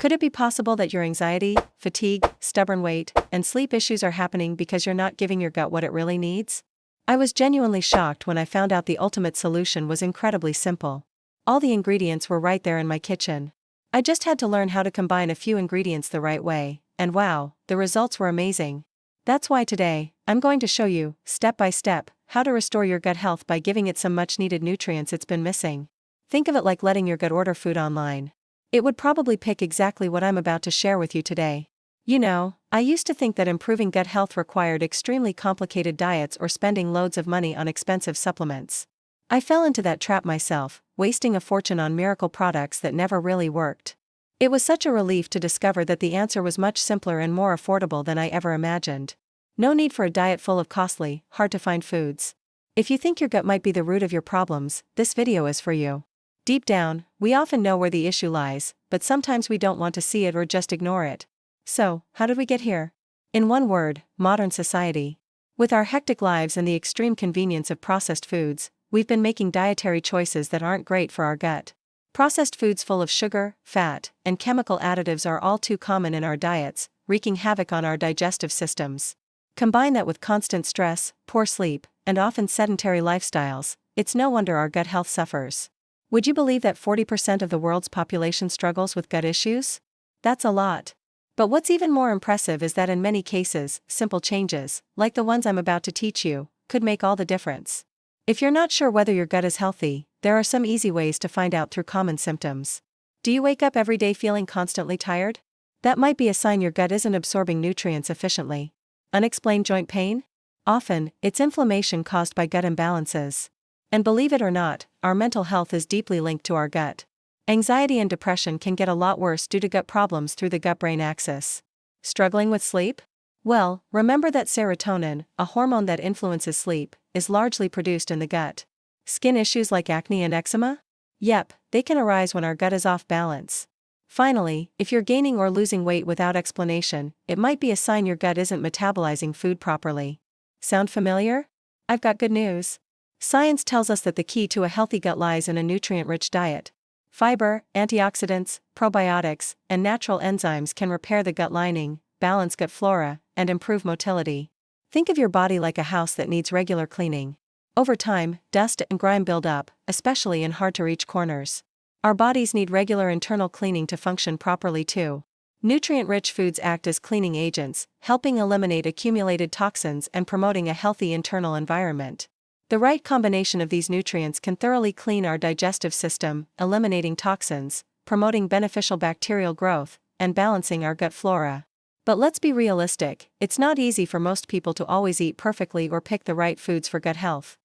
Could it be possible that your anxiety, fatigue, stubborn weight, and sleep issues are happening because you're not giving your gut what it really needs? I was genuinely shocked when I found out the ultimate solution was incredibly simple. All the ingredients were right there in my kitchen. I just had to learn how to combine a few ingredients the right way, and wow, the results were amazing. That's why today, I'm going to show you, step by step, how to restore your gut health by giving it some much-needed nutrients it's been missing. Think of it like letting your gut order food online. It would probably pick exactly what I'm about to share with you today. You know, I used to think that improving gut health required extremely complicated diets or spending loads of money on expensive supplements. I fell into that trap myself, wasting a fortune on miracle products that never really worked. It was such a relief to discover that the answer was much simpler and more affordable than I ever imagined. No need for a diet full of costly, hard-to-find foods. If you think your gut might be the root of your problems, this video is for you. Deep down, we often know where the issue lies, but sometimes we don't want to see it or just ignore it. So, how did we get here? In one word, modern society. With our hectic lives and the extreme convenience of processed foods, we've been making dietary choices that aren't great for our gut. Processed foods full of sugar, fat, and chemical additives are all too common in our diets, wreaking havoc on our digestive systems. Combine that with constant stress, poor sleep, and often sedentary lifestyles, it's no wonder our gut health suffers. Would you believe that 40% of the world's population struggles with gut issues? That's a lot. But what's even more impressive is that in many cases, simple changes, like the ones I'm about to teach you, could make all the difference. If you're not sure whether your gut is healthy, there are some easy ways to find out through common symptoms. Do you wake up every day feeling constantly tired? That might be a sign your gut isn't absorbing nutrients efficiently. Unexplained joint pain? Often, it's inflammation caused by gut imbalances. And believe it or not, our mental health is deeply linked to our gut. Anxiety and depression can get a lot worse due to gut problems through the gut-brain axis. Struggling with sleep? Well, remember that serotonin, a hormone that influences sleep, is largely produced in the gut. Skin issues like acne and eczema? Yep, they can arise when our gut is off balance. Finally, if you're gaining or losing weight without explanation, it might be a sign your gut isn't metabolizing food properly. Sound familiar? I've got good news. Science tells us that the key to a healthy gut lies in a nutrient-rich diet. Fiber, antioxidants, probiotics, and natural enzymes can repair the gut lining, balance gut flora, and improve motility. Think of your body like a house that needs regular cleaning. Over time, dust and grime build up, especially in hard-to-reach corners. Our bodies need regular internal cleaning to function properly too. Nutrient-rich foods act as cleaning agents, helping eliminate accumulated toxins and promoting a healthy internal environment. The right combination of these nutrients can thoroughly clean our digestive system, eliminating toxins, promoting beneficial bacterial growth, and balancing our gut flora. But let's be realistic, it's not easy for most people to always eat perfectly or pick the right foods for gut health.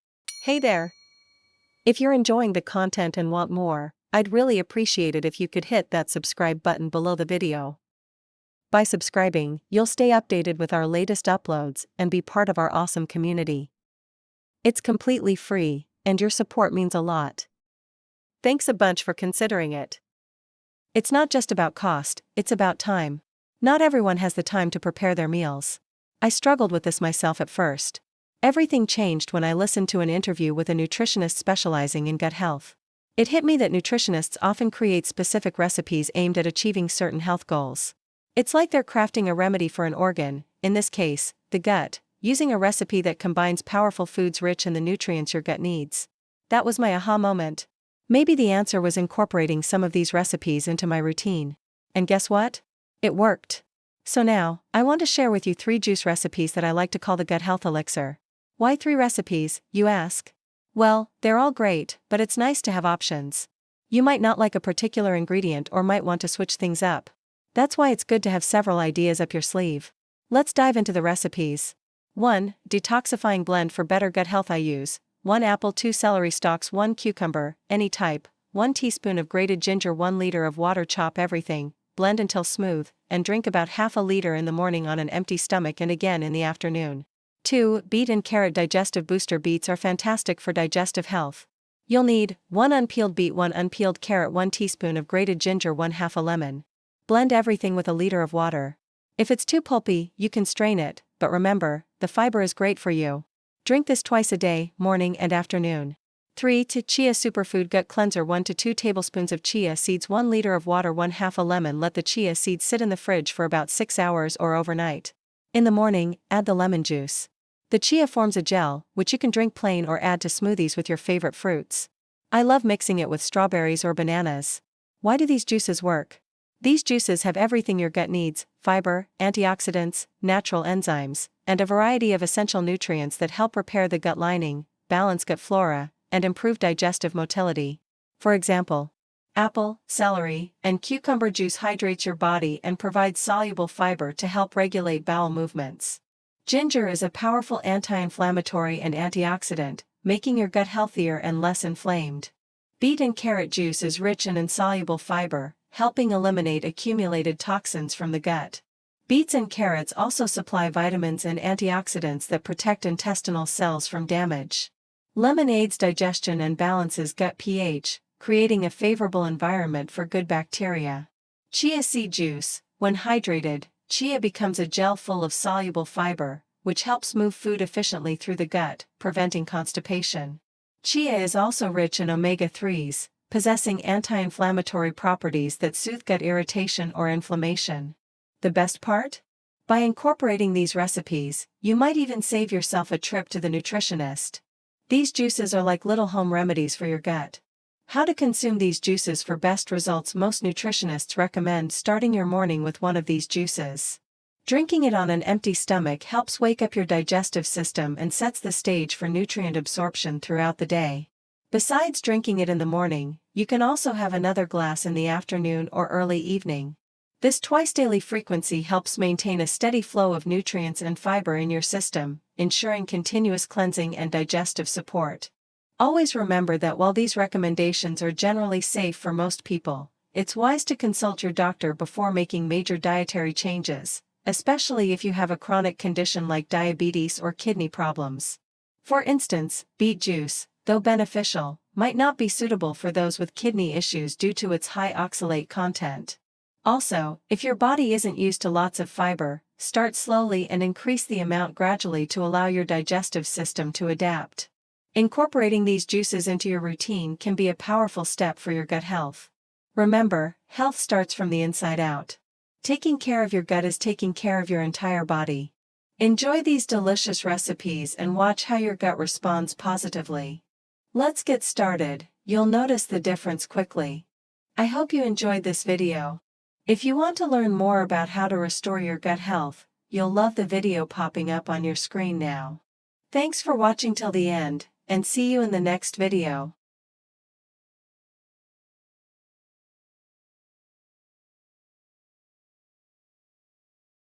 Hey there! If you're enjoying the content and want more, I'd really appreciate it if you could hit that subscribe button below the video. By subscribing, you'll stay updated with our latest uploads and be part of our awesome community. It's completely free, and your support means a lot. Thanks a bunch for considering it. It's not just about cost, it's about time. Not everyone has the time to prepare their meals. I struggled with this myself at first. Everything changed when I listened to an interview with a nutritionist specializing in gut health. It hit me that nutritionists often create specific recipes aimed at achieving certain health goals. It's like they're crafting a remedy for an organ, in this case, the gut, using a recipe that combines powerful foods rich in the nutrients your gut needs. That was my aha moment. Maybe the answer was incorporating some of these recipes into my routine. And guess what? It worked. So now, I want to share with you 3 juice recipes that I like to call the gut health elixir. Why 3 recipes, you ask? Well, they're all great, but it's nice to have options. You might not like a particular ingredient or might want to switch things up. That's why it's good to have several ideas up your sleeve. Let's dive into the recipes. 1. Detoxifying blend for better gut health. I use 1 apple, 2 celery stalks, 1 cucumber, any type, 1 teaspoon of grated ginger, 1 liter of water. Chop everything, blend until smooth, and drink about half a liter in the morning on an empty stomach and again in the afternoon. 2. Beet and carrot digestive booster. Beets are fantastic for digestive health. You'll need 1 unpeeled beet, 1 unpeeled carrot, 1 teaspoon of grated ginger, 1/2 a lemon. Blend everything with a liter of water. If it's too pulpy, you can strain it, but remember, the fiber is great for you. Drink this twice a day, morning and afternoon. 3. To Chia Superfood Gut Cleanser 1 to 2 tablespoons of chia seeds 1 liter of water 1/2 a lemon. Let the chia seeds sit in the fridge for about 6 hours or overnight. In the morning, add the lemon juice. The chia forms a gel, which you can drink plain or add to smoothies with your favorite fruits. I love mixing it with strawberries or bananas. Why do these juices work? These juices have everything your gut needs: fiber, antioxidants, natural enzymes, and a variety of essential nutrients that help repair the gut lining, balance gut flora, and improve digestive motility. For example, apple, celery, and cucumber juice hydrates your body and provides soluble fiber to help regulate bowel movements. Ginger is a powerful anti-inflammatory and antioxidant, making your gut healthier and less inflamed. Beet and carrot juice is rich in insoluble fiber, helping eliminate accumulated toxins from the gut. Beets and carrots also supply vitamins and antioxidants that protect intestinal cells from damage. Lemon aids digestion and balances gut pH, creating a favorable environment for good bacteria. Chia seed juice: when hydrated, chia becomes a gel full of soluble fiber, which helps move food efficiently through the gut, preventing constipation. Chia is also rich in omega-3s, possessing anti-inflammatory properties that soothe gut irritation or inflammation. The best part? By incorporating these recipes, you might even save yourself a trip to the nutritionist. These juices are like little home remedies for your gut. How to consume these juices for best results? Most nutritionists recommend starting your morning with one of these juices. Drinking it on an empty stomach helps wake up your digestive system and sets the stage for nutrient absorption throughout the day. Besides drinking it in the morning, you can also have another glass in the afternoon or early evening. This twice-daily frequency helps maintain a steady flow of nutrients and fiber in your system, ensuring continuous cleansing and digestive support. Always remember that while these recommendations are generally safe for most people, it's wise to consult your doctor before making major dietary changes, especially if you have a chronic condition like diabetes or kidney problems. For instance, beet juice, though beneficial, might not be suitable for those with kidney issues due to its high oxalate content. Also, if your body isn't used to lots of fiber, start slowly and increase the amount gradually to allow your digestive system to adapt. Incorporating these juices into your routine can be a powerful step for your gut health. Remember, health starts from the inside out. Taking care of your gut is taking care of your entire body. Enjoy these delicious recipes and watch how your gut responds positively. Let's get started. You'll notice the difference quickly. I hope you enjoyed this video. If you want to learn more about how to restore your gut health, you'll love the video popping up on your screen now. Thanks for watching till the end, and see you in the next video.